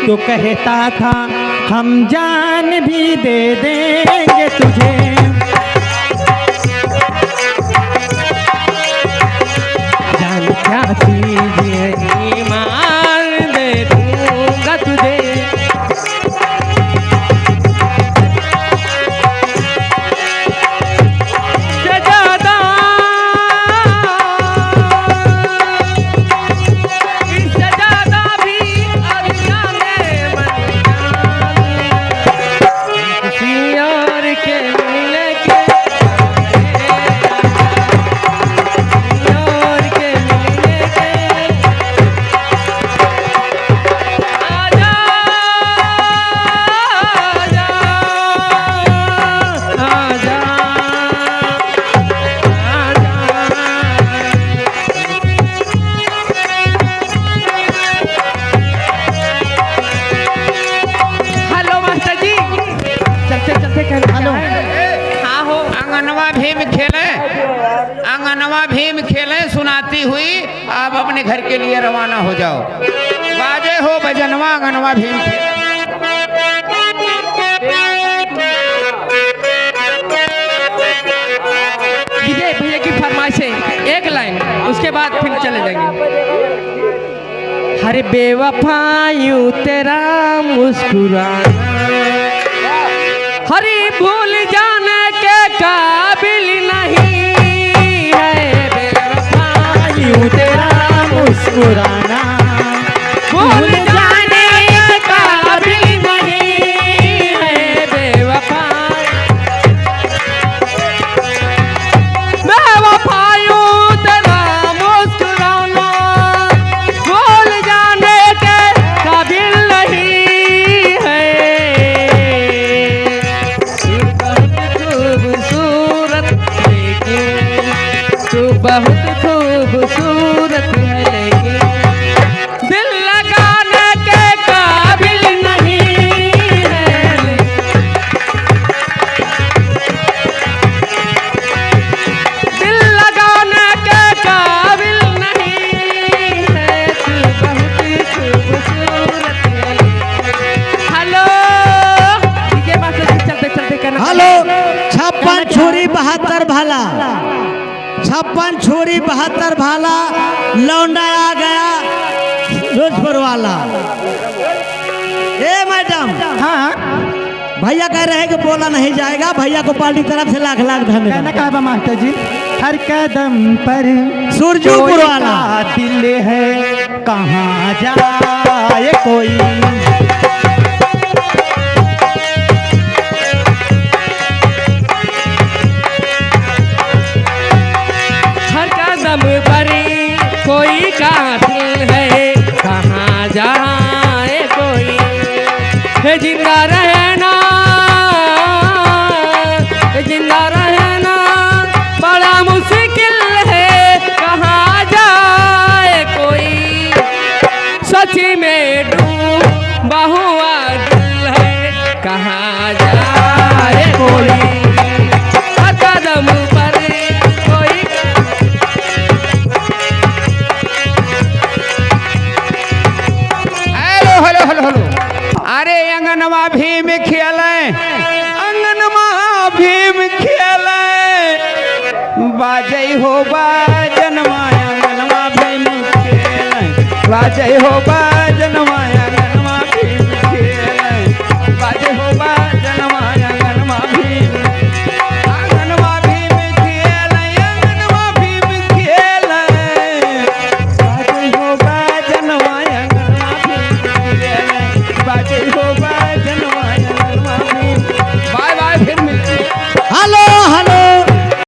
तो कहता था हम जान भी दे देंगे तुझे। जान क्या चीज है, ईमान दे दूंगा तुझे। आंगनवा भीम खेले सुनाती हुई आप अपने घर के लिए रवाना हो जाओ। बाजे हो बजनवा आंगनवा भीम खेले। विजय भैया की फरमाइश है, एक लाइन, उसके बाद फिर चले जाएंगे। हरे बेवफायूं तेरा मुस्कुराना, हरी भूल जाने के काबिल नहीं है। बेवफायूं तेरा मुस्कुराना, भूल जाने के काबिल नहीं है। बेवफा बेवफायूं तेरा मुस्कुराना, भूल जाने के काबिल नहीं है। तू बहुत खूबसूरत है लेकिन दिल लगाने के काबिल नहीं है। दिल लगाने के काबिल नहीं है। तू बहुत खूबसूरत है। हेलो डीजे पास चलते चलते करना। हेलो 56 छोरी 72 भाला, 56 छोरी 72 भाला, लौंडा आ गया रोजपुर वाला। ए मैडम, हाँ भैया कह रहे हैं कि बोला नहीं जाएगा, भैया को पार्टी तरफ से लाख लाख धन्यवाद। कहना कहा मास्टर जी, हर कदम पर सुरजपुर वाला दिल है, कहाँ जाए कोई। कोई कातिल है, कहाँ जाए कोई। है जिंदा रहना, जिंदा रहना बड़ा मुश्किल है, कहाँ जाए कोई। सची में डूबा हुआ दिल है, कहाँ जाए कोई। हर कदम पर कोई। अरे अंगनवा भीम खेले, अंगनवा भीम खेले, बाजै हो बाजनवा अंगनवा भीम खेले, बाजै हो बाजनवा अंगनवा भीम खेले, बाजै हो बाजनवा अंगनवा भीम। अंगनवा भीम खेले, अंगनवा भीम खेले, बाजै हो बाजनवा अंगनवा भीम खेले, बाजै हो बाजनवा अंगनवा भीम। बाय बाय, फिर